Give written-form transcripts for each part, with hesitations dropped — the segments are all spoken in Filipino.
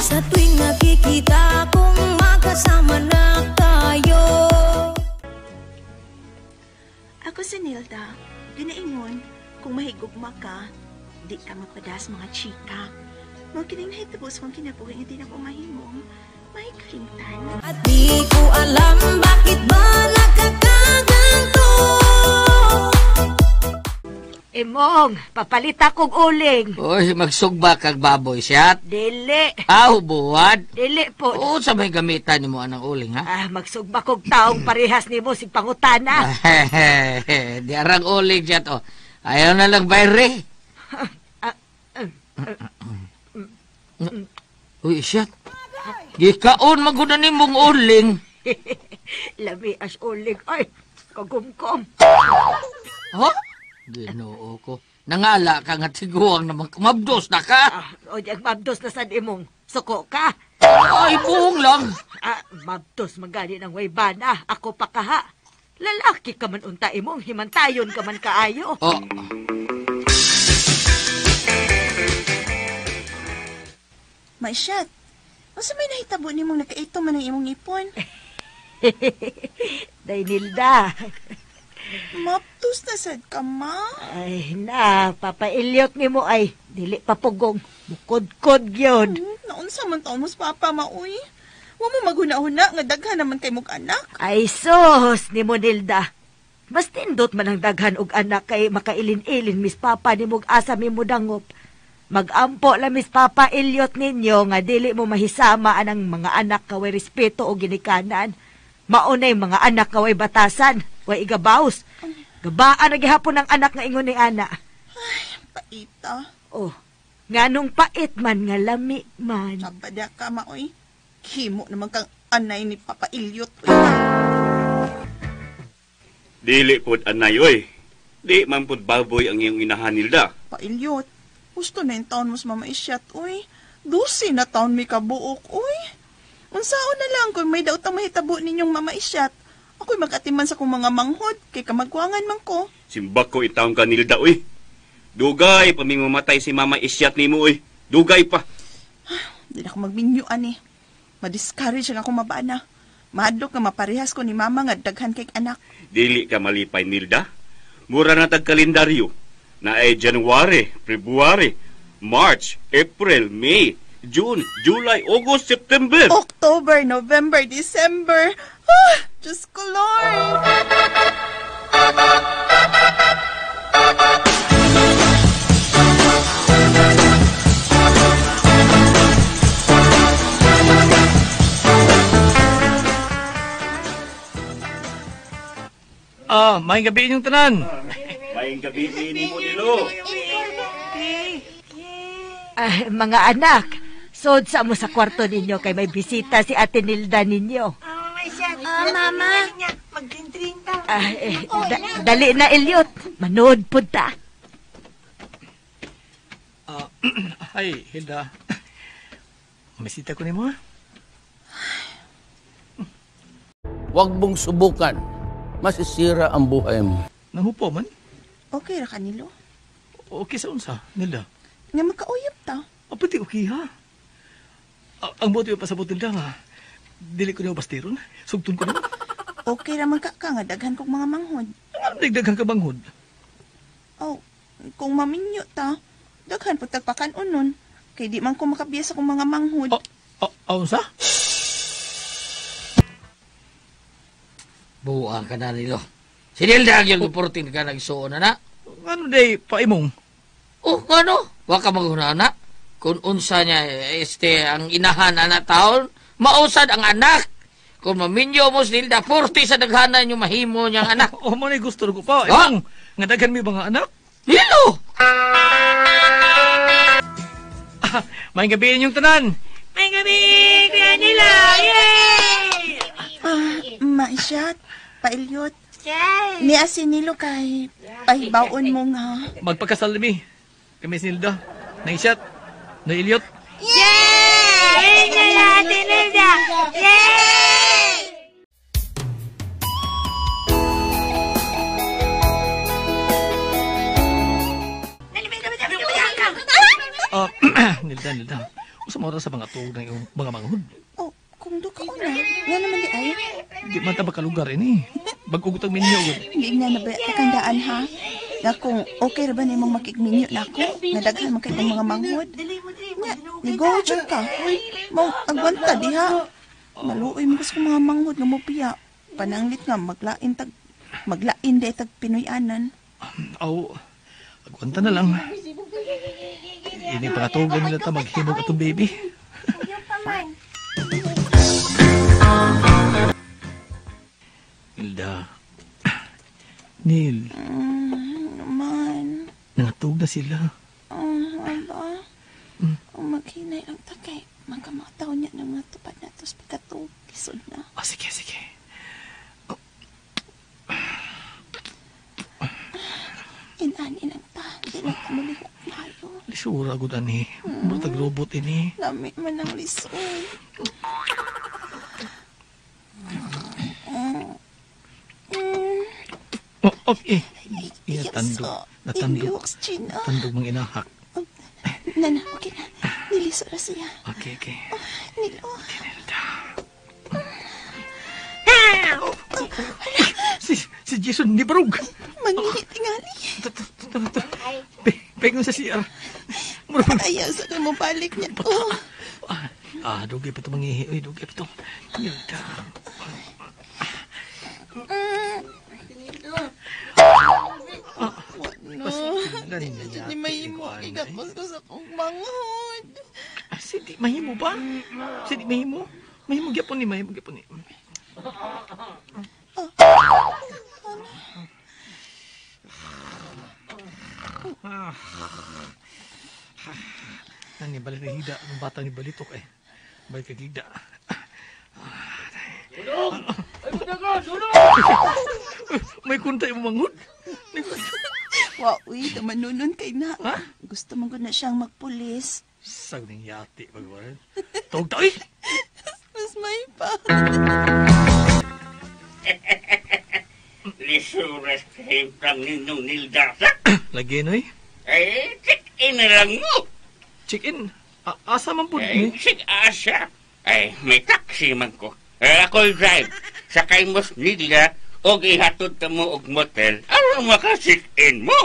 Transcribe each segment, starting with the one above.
Sa tuwing nakikita kong magkasama na tayo. Ako si Nilda. Ginaingon, kung mahigugma ka, di ka mapadas mga chika. Mga kining nahitubos kong kinabuhi nga di na ko mahimong, may kalimtan. At di ko alam bakit ba nakakaganto. Imong, papalita kong uling. Oy, magsugba kag baboy siyat. Dili. Buwad. Dili po. Oo, sa may gamitan ni mo anang uling, ha? Magsugba kong taong parehas ni mo si pangutana. Di arang uling siyat, oh. Ayaw na lang bayre. Uy, siyat. Gikaon maguna ni mong uling. Lami as uling. Ay, kagumkom. Ho? Ginoo ko. Nangala ka nga tiguang naman. Mabdos na ka. O diyan, mabdos na sad imong. Suko ka. Ay, buong lang. Mabdos magani ng waybana. Ako pa kaha. Lalaki ka man unta imong. Himantayon ka man kaayo. Oh. Maisyat, masa may nahitabo ni mong nakaito man ang imong ipon? Dainilda. Maptus na sad ka, ma. Ay, papailyot ni mo ay. Dili papugong. Bukod-kod yun. Naunsa man taon mo sa papa, mauy. Huwag mo maguna-una, nga daghan naman kay mong anak. Ay, sos ni mo, Nilda. Mas tindot man ang daghan og anak kay makailin-ilin, Miss Papa, ni mong asa mi mo dangop. Mag-ampo la, Miss Papa, ilyot ninyo nga dili mo mahisama anang mga anak kaway respeto o ginikanan. Maunay mga anak kaway batasan, way igabaws. Gabaan na gihapon ng anak nga ingon ni ana. Ay, paita. Oh, nganong pait man nga lami man. Sabada ka, mauy. Himo naman kang anay ni Papa Ilyot. Dili pod anay, oy. Di man pod baboy ang iyong inahan, Nilda. Pa Ilyot, gusto na yung taon mo sa mama isyat, uy. 12 na taon may kabuok, uy. Unsaon na lang kung may daotang mahitabo ninyong mama isyat. Ako'y mag-atiman sa kong mga manghod, kay kamagwangan man ko. Simbak ko itaong ka, Nilda, oy. Dugay pa may mamatay si Mama Isyat ni mo, oy. Dugay pa. Di na ako magbinyuan eh. Madiscourage ang ako mabana. Mahadlok nga maparehas ko ni mama nga daghan kay anak. Dili ka malipay, Nilda. Mura na tag-kalendaryo. Na ay January, February, March, April, May, June, July, August, September. October, November, December. Diyos ko, Lord. Maayong gabi inyong tanan. Maayong gabi ni mo, Nilo. Mga anak, sod sa mo sa kwarto ninyo kay may bisita si Ate Nilda ninyo. Mama. Dali na, Ilyot. Manood po ta. Ay, Hilda. Mamisita ko ni mo, ha? Huwag mong subukan. Masisira ang buhay mo. Nahupo man? Okay ra kanilo. Okay sa unsa, Nilda? Nga magkauyap ta. Pati okay, ha? Ang buti yung pasabot nila nga. Dili ko niyo bastiron. Sugtun ko naman. Okay raman ka nga daghan kong mga manghod. Ano nagdaghang ka banghod? Oh, kung maminyo ta, daghan po tagpakan unon. Kay di man ko makabiyasa kong mga manghod. Unsa? Buang ka na nilo. Sinilda ang yung reporting ka nagsuon na. Ano day, paimong? Ano? Waka maghuna na. Kung unsa niya, ang inahan na taon, mausad ang anak. Kung maminyo mo, Sinilda, 40 sa daghanan yung mahimo niyang anak. Mo na gusto ko pa. Imong, nga daghan mi mga anak? Lilo! Maayong gabi inyong tanan. May gabi, Kuya Nila! Yay! Maisyat, Pailyot. Ni asinilo kay pahibaon mo nga. Magpagkasal mi. Kami si Nilda. Naisyat. Nailyot. Yay! Yay! Ate Nilda! Yay! Nilda. Sa mga sa mga tuog ng iyong mga manghod. Oh, kung do ka una. Nga naman di ay. Di man ta makalugar ini. Bagugot ang minyo. Hindi nga na ba kandaan ha? Na kung okay ra ba nimong makikminyo na ako? Nga daghan man kayong mga manghod. Nga, ligaw dyan ka. Mong agwanta diha. Maluoy mo kasi mga manghod nga mo piya. Pananglit nga maglain day tag Pinoyanan. Aw, agwanta na lang. Ini pangatugan nila ta maghimog atong baby. Nilda. Nil. Naman. Nangatog na sila. Ala. Ang maghinay lang ta kay magkamataw niya ng mga tupad na tos pagkatog. Kisod na. Sige, sige. Inani lang ta. Hindi lang ta malihat tayo. Lisura gud ani. Murag robot ini. Lami man ang lisoy. Oh, okay. Natandog. Natandog. Gina. Natandog mga inahak. Nana, okay na. Niliso na siya. Okay, okay. Nilo. Si Jason ni Barug. Manginit tingali. Pegang sa CR. Ayaw sa na mo balik niya. Oh. Dugay pa ito mangihi. Uy, dugay pa ito. Nilda. Di mahimo. Igapos ko sa kong manghod. Sidi, mahimo ba? Sidi, mahimo? Mahimo gyapon ni, mahimo gyapon ni. Nani, balik na hida. Ang bata ni Balitok eh. Balik ka hida. May kuntay mo manghod. Wow, uy, tamanunon kay na. Ha? Gusto mo ko na siyang magpulis. Sag ning yati, pagwaran. Tawag tayo eh. Mas may pa. Lisuras kahintang ninyong Nilda. Lagi na eh. Check-in na lang mo. Check-in. Asa man po Sig asa. May taxi man ko. Ako'y drive. Sakay mo Nilda o ihatod ka mo og motel. Alam maka-check-in mo.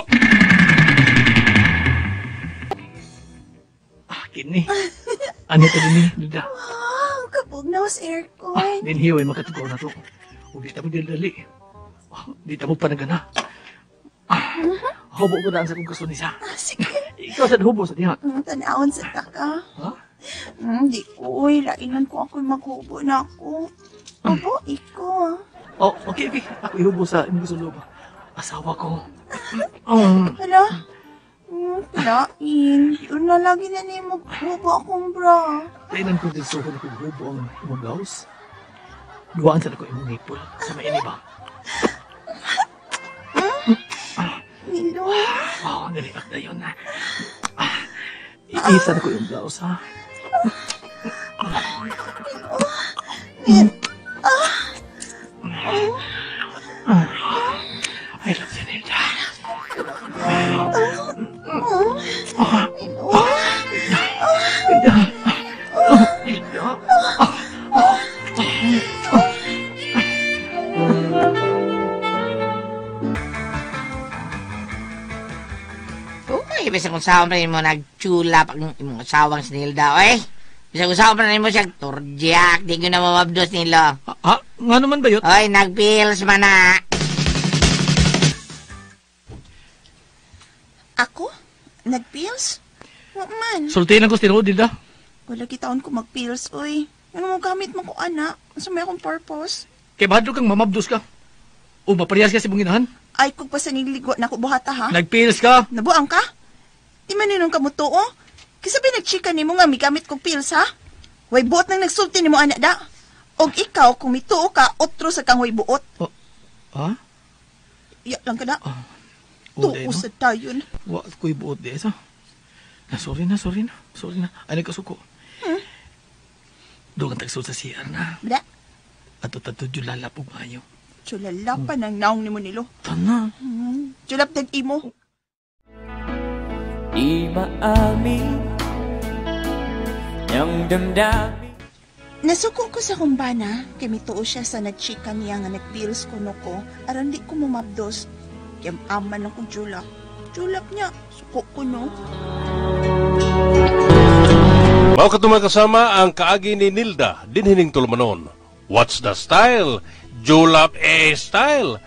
Kini. Ano ito din eh, Nilda? Wow, kabog na was aircon. Din hiway makatugaw na to. Huwag di mo dali. Di mo panagana. Hubo ko daan sa kong gusto niya. Sige. Ikaw sa hubo sa diha. Tanawon sa taka. Ha? Di ko, lainan ko ako'y maghubo na ako. Opo, ikaw. Oh, okay. Ako ihubo sa imong gusto loob. Asawa ko. Hala? Lain. Yun na lagi na niya maghubo akong bra. Kailan ko din suko na kong hubo ang imong blouse. Duwaan sa ko imong nipple. Sa may ini ba? Nilo. Nalipat na yun na. Iisa na ko yung blouse, ha? I love you, Nilda. Bisa kung saan pa rin mo nagchulap ang imong asawang si Nilda, oy. Bisa kung saan pa rin mo siya turjak, di ko na mamabdos nilo. Ha? Nga naman ba yun? Oy, nagpils man na. Ako? Nag-pills? Wa man. Sultihan ko si Nilda. Wala kitaon ko mag-pills, uy. Ano mo gamit mo ko, anak? Sa may akong purpose? Kaya bahadlo kang mamabdos ka. O maparehas ka si mong inahan. Ay, kung pa sa niligwa na ko buhata, ha? Nagpils ka. Nabuang ka? Di man ninong kamuto, oh. Kisabi nagchika ni mo nga, may gamit kong pills, ha? Way buot nang nagsulti ni mo, anak da. Og ikaw, kung mituo ka, otro sa kang way buot. Oh. Ha? Iyak lang ka na. Uday, Tuo no? sa tayon. Wa ko'y buot di sa. Sorry na. Ay, nagkasuko. Doon kang tagsul sa CR na. Bada, Ato dyan lalapog maayo. tsulala pa ng naong ni mo nilo. Tana. Tsulap din imo. Di maamin Yang damdamin Nasuko ko sa kumbana, kay mituo siya sa nagchika niya nga nagpils ko no ko, aron di ko mumabdos. Kaya aman akong julap. Julap niya, suko ko no. Mao katong kasama ang kaagi ni Nilda dinhining tulumanon. What's the style? Julap style.